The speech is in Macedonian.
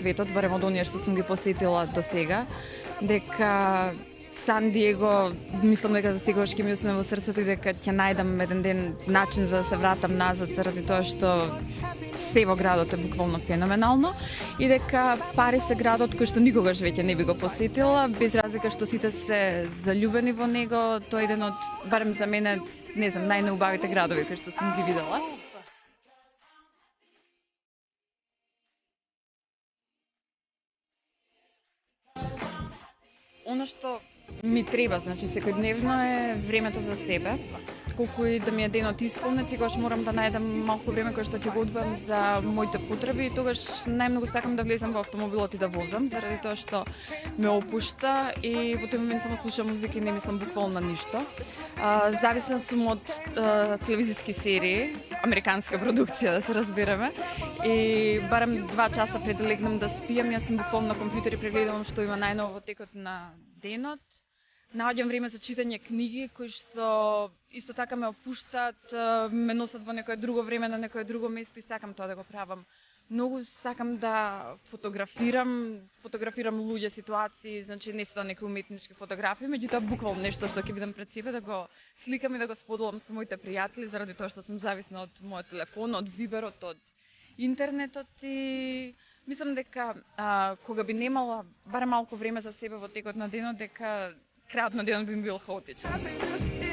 светот, барем од оние што сум ги посетила до сега, дека Сан Диего, мислам дека за секогаш ќе ми остане во срцето и дека ќе најдам еден ден начин за да се вратам назад заради тоа што се во градот е буквално феноменално и дека Париз е градот кој што никогаш веќе не би го посетила, без разлика што сите се заљубени во него, тоа е еден од, барем за мене, не знам, најнеубавите градови кои што сум ги видела. Оно што ми треба, значи секојдневно е времето за себе. Колку и да ми е денот исполнет, секогаш морам да најдам малку време кое што ќе го одвојам за моите потреби и тогаш најмногу сакам да влезам во автомобилот и да возам, заради тоа што ме опушта и во тој момент само слушам музика и не мислам буквално на ништо. Зависна сум од телевизиски серии, американска продукција да се разбереме. И барем 2 часа пред да легнам да спијам, јас сум буквално на компјутер и прегледувам што има најново во текот на денот. Наоѓам време за читање книги кои што исто така ме опуштаат, ме носат во некое друго време, на некое друго место и сакам тоа да го правам. Многу сакам да фотографирам луѓе, ситуации, значи не се тоа некои уметнички фотографии, меѓутоа буквално нешто што ќе видам пред себе да го сликам и да го споделам со моите пријатели, заради тоа што сум зависна од мојот телефон, од виберот, од интернетот и мислам дека кога би немала барем малку време за себе во текот на денот, дека крајот на денот би ми бил хаотичен.